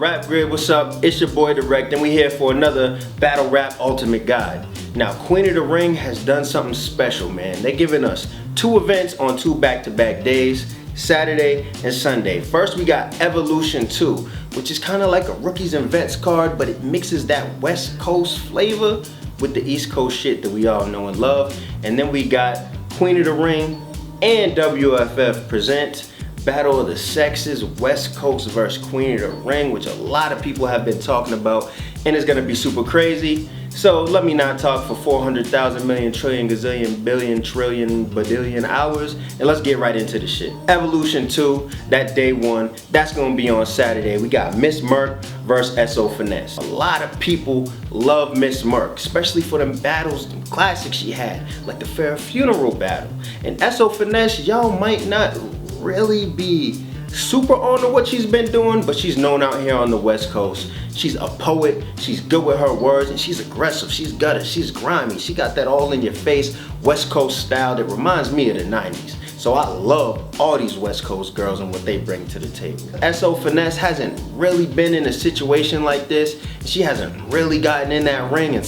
Rap Grid, what's up? It's your boy Direct, and we here for another Battle Rap Ultimate Guide. Now, Queen of the Ring has done something special, man. They're giving us 2 events on 2 back-to-back days, Saturday and Sunday. First, we got Evolution 2, which is kind of like a Rookies and Vets card, but it mixes that West Coast flavor with the East Coast shit that we all know and love. And then we got Queen of the Ring and WFF present Battle of the Sexes, West Coast versus Queen of the Ring, which a lot of people have been talking about, and it's gonna be super crazy. So let me not talk for 400,000 million trillion gazillion billion trillion badillion hours, and let's get right into the shit. Evolution 2, that day 1, that's gonna be on Saturday. We got Miss Murk versus S.O. Finesse. A lot of people love Miss Murk, especially for them battles, them classics she had, like the Phara funeral battle. And S.O. Finesse, y'all might not really be super on to what she's been doing, but she's known out here on the West Coast. She's a poet, she's good with her words, and she's aggressive, she's gutted, she's grimy. She got that all in your face West Coast style that reminds me of the 90s. So I love all these West Coast girls and what they bring to the table. S.O. Finesse hasn't really been in a situation like this. She hasn't really gotten in that ring and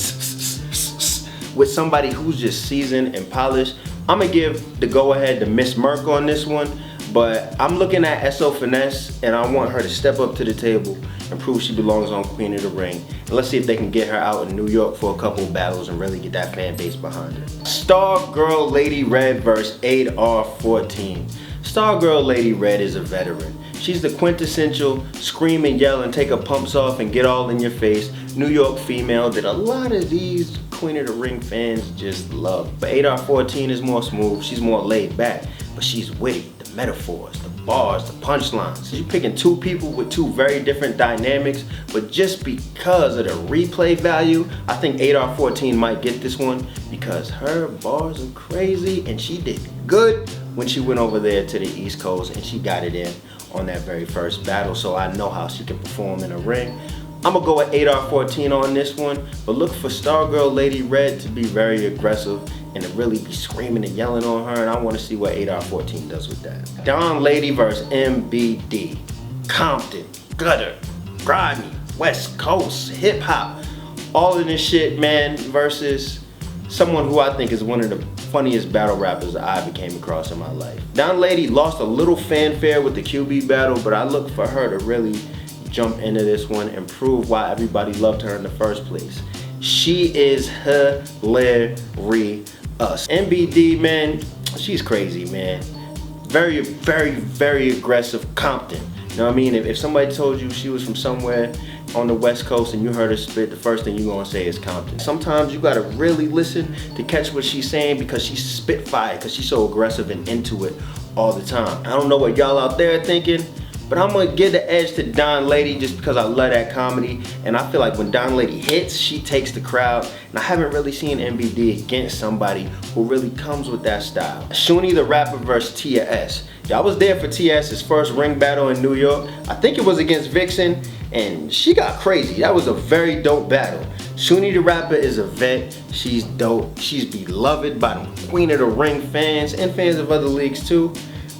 with somebody who's just seasoned and polished. I'm gonna give the go-ahead to Miss Murk on this one. But I'm looking at S.O. Finesse, and I want her to step up to the table and prove she belongs on Queen of the Ring. And let's see if they can get her out in New York for a couple of battles and really get that fan base behind her. Star Girl Lady Red versus A.R.R.14. Star Girl Lady Red is a veteran. She's the quintessential scream and yell and take her pumps off and get all in your face New York female that a lot of these Queen of the Ring fans just love. But A.R.R.14 is more smooth, she's more laid back, but she's witty. Metaphors, the bars, the punchlines. You're picking 2 people with 2 very different dynamics, but just because of the replay value, I think A.R.R.14 might get this one because her bars are crazy and she did good when she went over there to the East Coast and she got it in on that very first battle, so I know how she can perform in a ring. I'm gonna go with A.R.R.14 on this one, but look for Star Girl Lady Red to be very aggressive and to really be screaming and yelling on her, and I want to see what A.R.R.14 does with that. Don Lady versus M.B.D. Compton, gutter, grimy, West Coast, hip hop, all of this shit, man, versus someone who I think is one of the funniest battle rappers I ever came across in my life. Don Lady lost a little fanfare with the QB battle, but I look for her to really jump into this one and prove why everybody loved her in the first place. She is hilarious. M.B.D, man, she's crazy, man. Very, very, very aggressive Compton. You know what I mean? If somebody told you she was from somewhere on the West Coast and you heard her spit, the first thing you're gonna say is Compton. Sometimes you gotta really listen to catch what she's saying because she's spit fire, because she's so aggressive and into it all the time. I don't know what y'all out there are thinking, but I'm gonna give the edge to Don Lady just because I love that comedy, and I feel like when Don Lady hits, she takes the crowd, and I haven't really seen M.B.D against somebody who really comes with that style. Shooney Da Rapper versus Tia S. Yeah, I was there for T.S.'s first ring battle in New York. I think it was against Vixen, and she got crazy. That was a very dope battle. Shooney Da Rapper is a vet. She's dope. She's beloved by the Queen of the Ring fans and fans of other leagues too.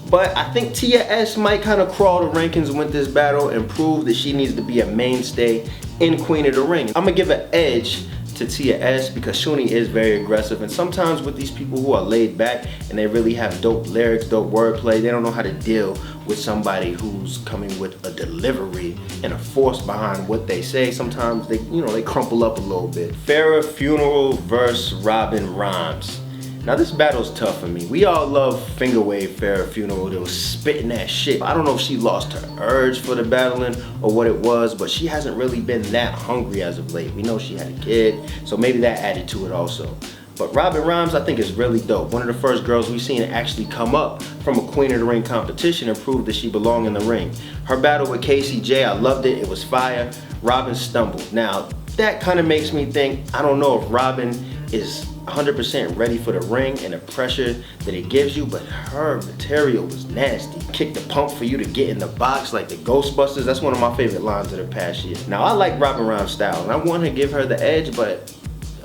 But I think Tia S might kind of crawl the rankings with this battle and prove that she needs to be a mainstay in Queen of the Ring. I'm gonna give an edge to Tia S because Shooney is very aggressive, and sometimes with these people who are laid back and they really have dope lyrics, dope wordplay, they don't know how to deal with somebody who's coming with a delivery and a force behind what they say. Sometimes they, they crumple up a little bit. Phara Funeral versus Robin Rhymes. Now this battle's tough for me. We all love finger wave Phara Funeral that was spitting that shit. I don't know if she lost her urge for the battling or what it was, but she hasn't really been that hungry as of late. We know she had a kid, so maybe that added to it also. But Robin Rhymes I think is really dope. One of the first girls we've seen actually come up from a Queen of the Ring competition and prove that she belonged in the ring. Her battle with KCJ, I loved it, it was fire. Robin stumbled. Now that kind of makes me think, I don't know if Robin is 100% ready for the ring and the pressure that it gives you, but her material was nasty. Kick the pump for you to get in the box like the Ghostbusters. That's one of my favorite lines of the past year. Now I like Robin Rhymes' style and I want to give her the edge, but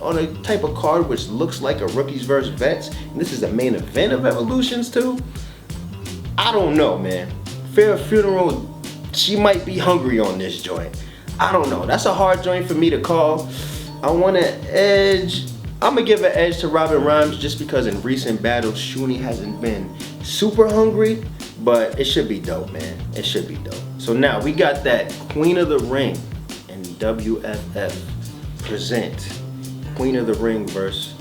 on a type of card which looks like a Rookies versus Vets, and this is the main event of Evolutions too, I don't know, man. Phara Funeral she might be hungry on this joint. I don't know. That's a hard joint for me to call. I want to edge. I'm gonna give an edge to Robin Rhymes just because in recent battles, Shooney hasn't been super hungry, but it should be dope, man. It should be dope. So now we got that Queen of the Ring and WFF present Queen of the Ring versus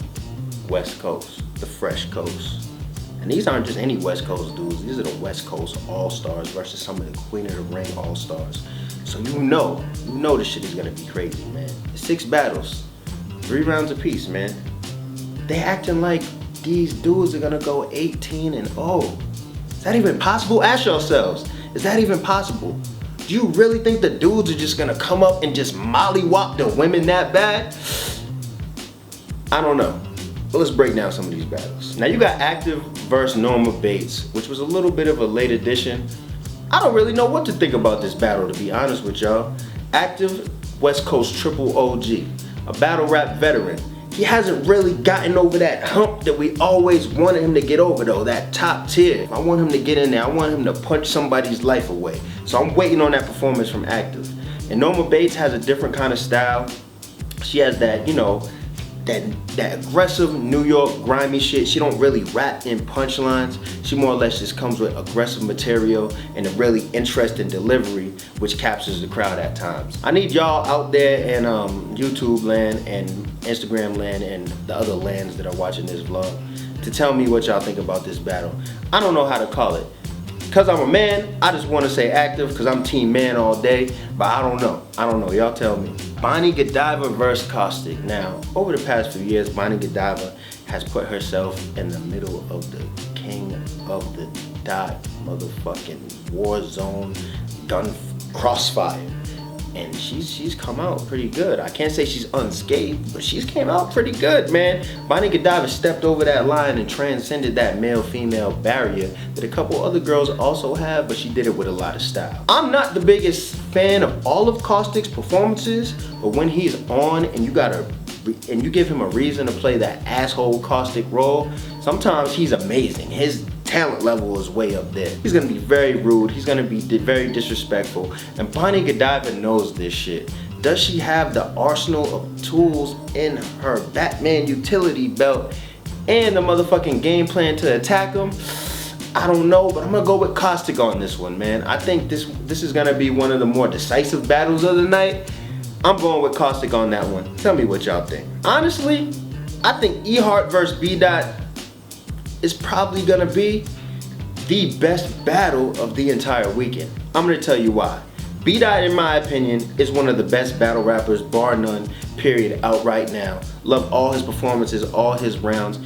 West Coast, the Fresh Coast. And these aren't just any West Coast dudes. These are the West Coast All-Stars versus some of the Queen of the Ring All-Stars. So you know this shit is gonna be crazy, man. 6 battles, 3 rounds apiece, man. They acting like these dudes are gonna go 18-0. Is that even possible? Ask yourselves, is that even possible? Do you really think the dudes are just gonna come up and just mollywop the women that bad? I don't know. But let's break down some of these battles. Now you got Aktive versus Norma Bayts, which was a little bit of a late addition. I don't really know what to think about this battle, to be honest with y'all. Aktive, West Coast triple OG, a battle rap veteran. He hasn't really gotten over that hump that we always wanted him to get over though, that top tier. I want him to get in there, I want him to punch somebody's life away. So I'm waiting on that performance from Aktive. And Norma Bayts has a different kind of style. She has that, you know, that aggressive New York grimy shit. She don't really rap in punchlines. She more or less just comes with aggressive material and a really interesting delivery, which captures the crowd at times. I need y'all out there in YouTube land and Instagram land and the other lands that are watching this vlog to tell me what y'all think about this battle. I don't know how to call it. Cause I'm a man, I just want to say Aktive because I'm team man all day, but I don't know, y'all tell me. Godiva versus Caustic. Now, over the past few years, Godiva has put herself in the middle of the king of the dot motherfucking war zone gun crossfire. And she's come out pretty good. I can't say she's unscathed, but she's came out pretty good, man. Godiva stepped over that line and transcended that male-female barrier that a couple other girls also have, but she did it with a lot of style. I'm not the biggest fan of all of Caustic's performances, but when he's on and you give him a reason to play that asshole Caustic role, sometimes he's amazing. His talent level is way up there. He's gonna be very rude, he's gonna be very disrespectful, and Godiva knows this shit. Does she have the arsenal of tools in her Batman utility belt and the motherfucking game plan to attack him? I don't know, but I'm gonna go with Caustic on this one, man. I think this is gonna be one of the more decisive battles of the night. I'm going with Caustic on that one. Tell me what y'all think. Honestly, I think Hart versus B.A.R.R.S is probably gonna be the best battle of the entire weekend. I'm gonna tell you why. B.A.R.R.S, in my opinion, is one of the best battle rappers, bar none, period, out right now. Love all his performances, all his rounds.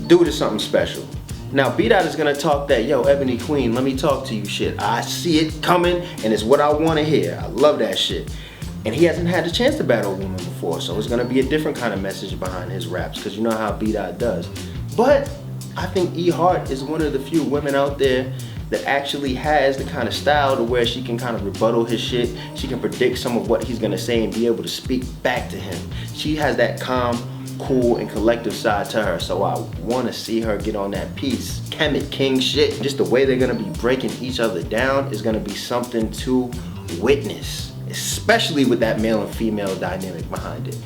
Dude is something special. Now, B.A.R.R.S is gonna talk that, yo, Ebony Queen, let me talk to you shit. I see it coming, and it's what I wanna hear. I love that shit. And he hasn't had the chance to battle a woman before, so it's gonna be a different kind of message behind his raps, because you know how B.A.R.R.S does. But I think Hart is one of the few women out there that actually has the kind of style to where she can kind of rebuttal his shit. She can predict some of what he's gonna say and be able to speak back to him. She has that calm, cool, and collective side to her, so I wanna see her get on that piece. Kemet King shit. Just the way they're gonna be breaking each other down is gonna be something to witness, especially with that male and female dynamic behind it.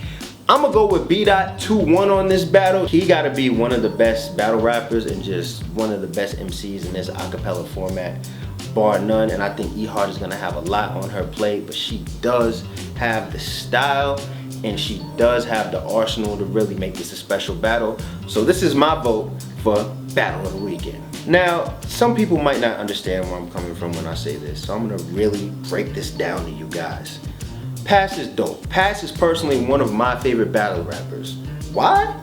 I'm gonna go with B.A.R.R.S 2-1 on this battle. He gotta be one of the best battle rappers and just one of the best MCs in this acapella format, bar none. And I think Hart is gonna have a lot on her plate, but she does have the style and she does have the arsenal to really make this a special battle. So this is my vote for Battle of the Weekend. Now, some people might not understand where I'm coming from when I say this, so I'm gonna really break this down to you guys. P.A.R.R.S is dope. P.A.R.R.S is personally one of my favorite battle rappers. Why?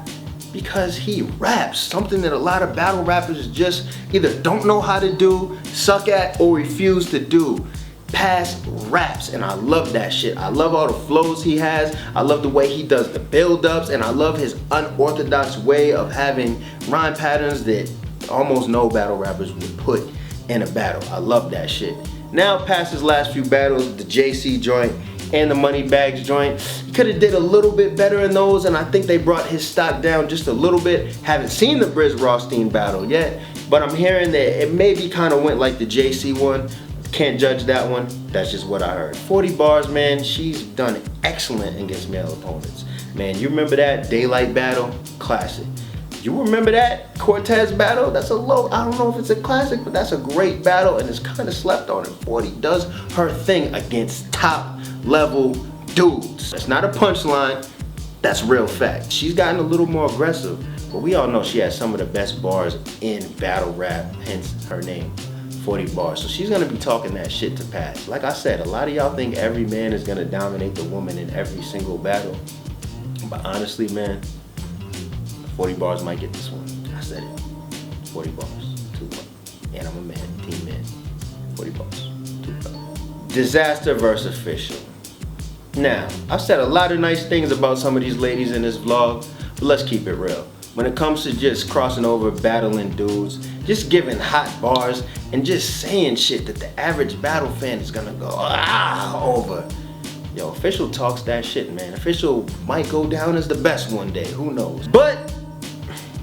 Because he raps, something that a lot of battle rappers just either don't know how to do, suck at, or refuse to do. P.A.R.R.S raps, and I love that shit. I love all the flows he has. I love the way he does the build-ups, and I love his unorthodox way of having rhyme patterns that almost no battle rappers would put in a battle. I love that shit. Now, past his last few battles, the JC joint and the Money Bags joint, he could have did a little bit better in those, and I think they brought his stock down just a little bit. Haven't seen the Briz Rothstein battle yet, but I'm hearing that it maybe kind of went like the JC one. Can't judge that one. That's just what I heard. 40 bars, man. She's done excellent against male opponents. Man, you remember that Daylight battle? Classic. You remember that Cortez battle? That's a low, I don't know if it's a classic, but that's a great battle and it's kind of slept on. And 40 does her thing against top level dudes. That's not a punchline, that's real fact. She's gotten a little more aggressive, but we all know she has some of the best bars in battle rap, hence her name, 40 bars. So she's gonna be talking that shit to pass. Like I said, a lot of y'all think every man is gonna dominate the woman in every single battle. But honestly, man, 40 bars might get this one. I said it. 40 bars, 2-1. And I'm a man, team man. 40 bars, 2-1. Dizaster versus Official. Now, I've said a lot of nice things about some of these ladies in this vlog, but let's keep it real. When it comes to just crossing over, battling dudes, just giving hot bars, and just saying shit that the average battle fan is gonna go over. Yo, Official talks that shit, man. Official might go down as the best one day, who knows? But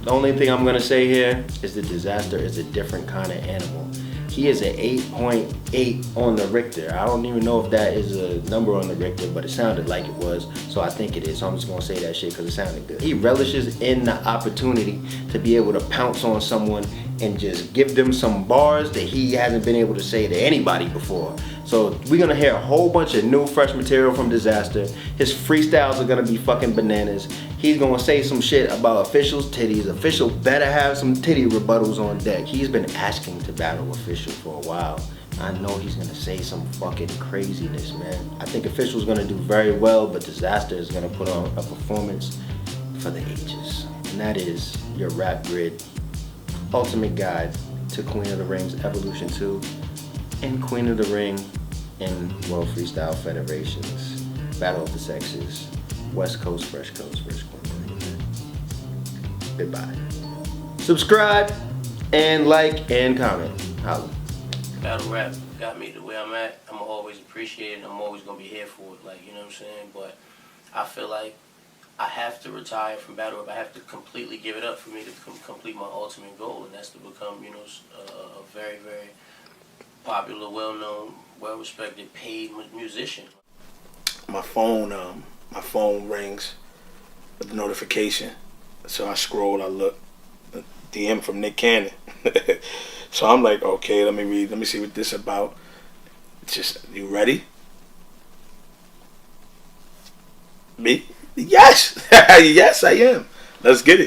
the only thing I'm gonna say here is that Dizaster is a different kind of animal. He is an 8.8 on the Richter. I don't even know if that is a number on the Richter, but it sounded like it was, so I think it is. So I'm just gonna say that shit because it sounded good. He relishes in the opportunity to be able to pounce on someone and just give them some bars that he hasn't been able to say to anybody before. So we're gonna hear a whole bunch of new fresh material from Dizaster. His freestyles are gonna be fucking bananas. He's gonna say some shit about Official's titties. Official better have some titty rebuttals on deck. He's been asking to battle Official for a while. I know he's gonna say some fucking craziness, man. I think Official's gonna do very well, but Dizaster is gonna put on a performance for the ages. And that is your Rap Grid ultimate guide to Queen of the Ring's Evolution 2 and Queen of the Ring in World Freestyle Federation's Battle of the Sexes, West Coast, Fresh Coast versus Queen of the Ring. Goodbye. Subscribe and like and comment. Holla. Battle rap got me to where I'm at. I'm always appreciate it. I'm always gonna be here for it. Like, you know what I'm saying? But I feel like I have to retire from battle rap. I have to completely give it up for me to complete my ultimate goal, and that's to become, you know, a very, very popular, well-known, well-respected, paid musician. My phone rings with the notification, so I scroll. I look, DM from Nick Cannon. So I'm like, okay, let me read. Let me see what this about. Just, you ready? Me? Yes, yes, I am. Let's get it.